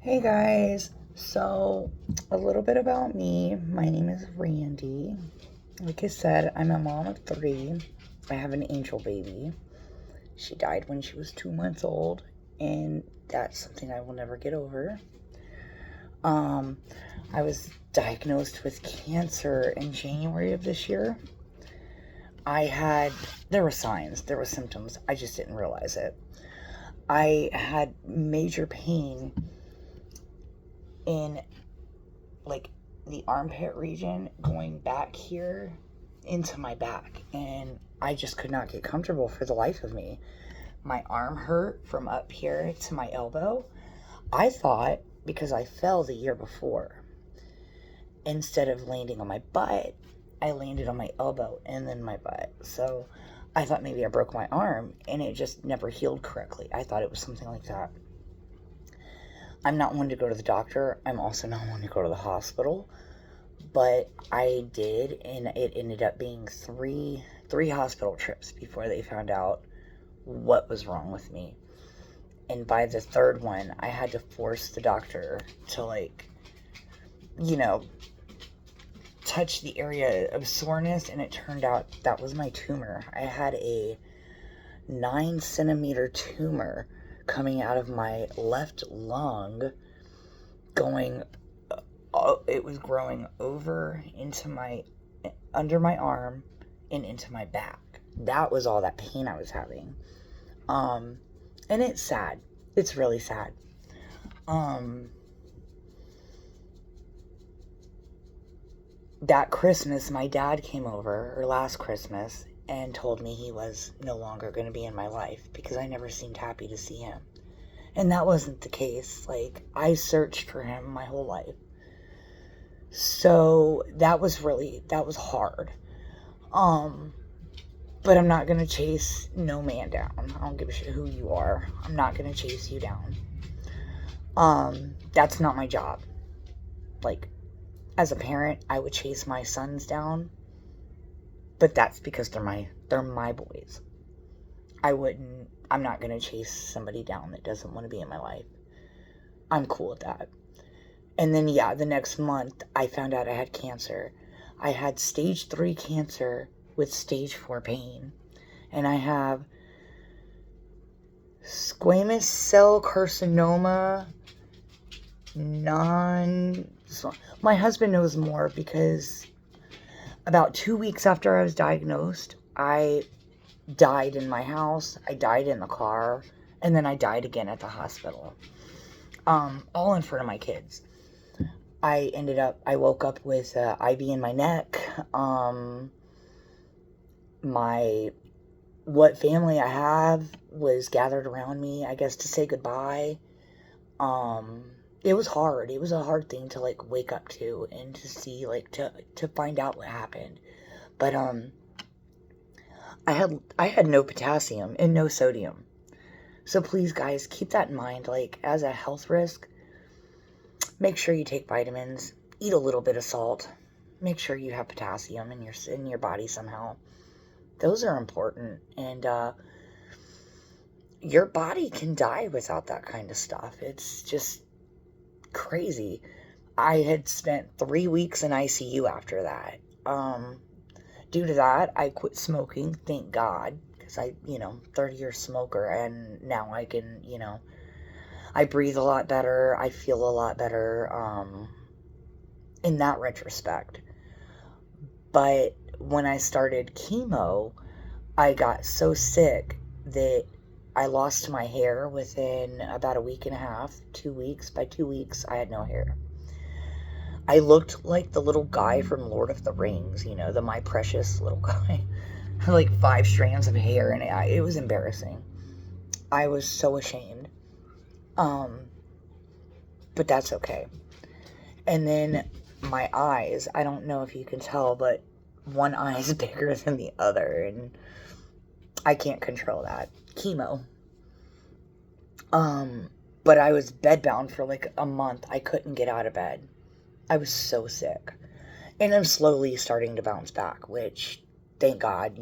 Hey guys, so a little bit about me. My name is Randy. Like I said, I'm a mom of three. I have an angel baby. She died when she was 2 months old, and that's something I will never get over. Um, I was diagnosed with cancer in January of this year. There were signs, there were symptoms, I just didn't realize it. I had major pain in like the armpit region going back here into my back, and I just could not get comfortable for the life of me. My arm hurt from up here to my elbow. I thought because I fell the year before, instead of landing on my butt, I landed on my elbow and then my butt. So I thought maybe I broke my arm, and it just never healed correctly. I thought it was something like that. I'm not one to go to the doctor. I'm also not one to go to the hospital. But I did, and it ended up being three hospital trips before they found out what was wrong with me. And by the third one, I had to force the doctor to, you know, touch the area of soreness, and it turned out that was my tumor. I had a 9 centimeter tumor coming out of my left lung, going it was growing over into under my arm and into my back. That was all that pain I was having. And it's sad. It's really sad. That Christmas, my dad came over, or last Christmas, and told me he was no longer going to be in my life because I never seemed happy to see him. And that wasn't the case. I searched for him my whole life. So that was hard. But I'm not going to chase no man down. I don't give a shit who you are. I'm not going to chase you down. That's not my job. As a parent, I would chase my sons down, but that's because they're my boys. I'm not going to chase somebody down that doesn't want to be in my life. I'm cool with that. And then, the next month, I found out I had cancer. I had stage 3 cancer with stage 4 pain. And I have squamous cell carcinoma, my husband knows more because about 2 weeks after I was diagnosed, I died in my house, I died in the car, and then I died again at the hospital. All in front of my kids. I woke up with an IV in my neck. What family I have was gathered around me, I guess, to say goodbye. It was hard. It was a hard thing to wake up to and to see, to find out what happened. But I had no potassium and no sodium. So please, guys, keep that in mind. As a health risk, make sure you take vitamins, eat a little bit of salt, make sure you have potassium in your body somehow. Those are important, and your body can die without that kind of stuff. It's just crazy. I had spent 3 weeks in ICU after that. Due to that, I quit smoking, thank God, because 30-year smoker, and now I can, I breathe a lot better, I feel a lot better, in that retrospect. But when I started chemo, I got so sick that I lost my hair within about a week and a half, 2 weeks. By 2 weeks, I had no hair. I looked like the little guy from Lord of the Rings, the My Precious little guy. 5 strands of hair, and it was embarrassing. I was so ashamed. But that's okay. And then my eyes, I don't know if you can tell, but one eye is bigger than the other, and I can't control that. Chemo. But I was bedbound for a month. I couldn't get out of bed. I was so sick. And I'm slowly starting to bounce back, which, thank God,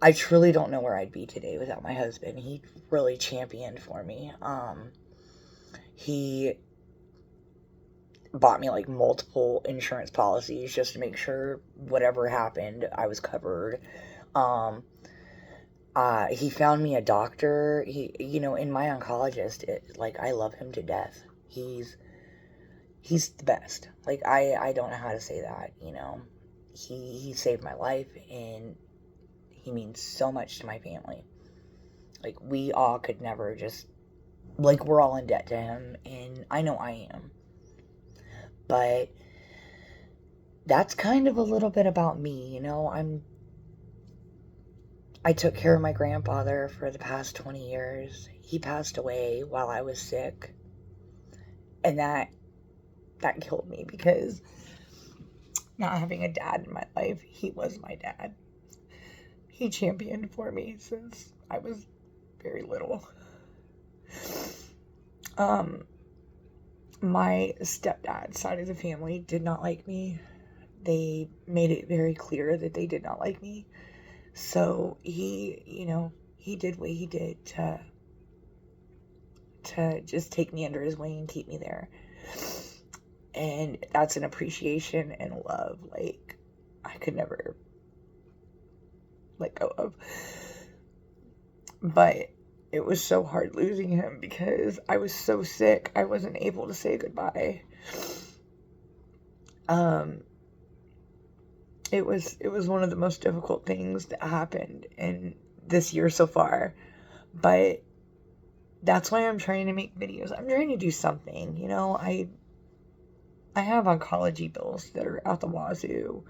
I truly don't know where I'd be today without my husband. He really championed for me. He bought me like multiple insurance policies just to make sure whatever happened, I was covered. Um, he found me a doctor. And my oncologist, like, I love him to death. He's the best. Like, I don't know how to say that, He saved my life, and he means so much to my family. Like, we all could never just, like, we're all in debt to him, and I know I am. But that's kind of a little bit about me, I took care of my grandfather for the past 20 years. He passed away while I was sick. And that killed me, because not having a dad in my life, he was my dad. He championed for me since I was very little. My stepdad's side of the family did not like me. They made it very clear that they did not like me. So he did what he did to just take me under his wing and keep me there. And that's an appreciation and love, like, I could never let go of. But it was so hard losing him, because I was so sick, I wasn't able to say goodbye. It was one of the most difficult things that happened in this year so far. But that's why I'm trying to make videos. I'm trying to do something, I have oncology bills that are out the wazoo.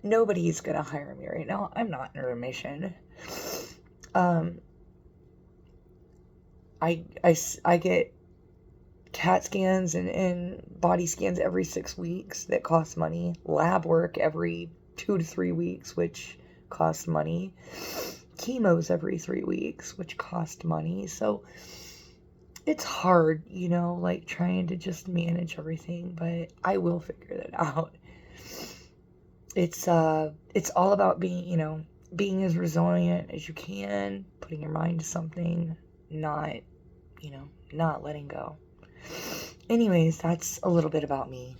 Nobody's gonna hire me right now. I'm not in remission. I get CAT scans and body scans every 6 weeks that cost money. Lab work every 2 to 3 weeks, which costs money. Chemos every 3 weeks, which cost money. So it's hard, like, trying to just manage everything, but I will figure that out. It's all about being as resilient as you can, putting your mind to something, not letting go. Anyways, that's a little bit about me.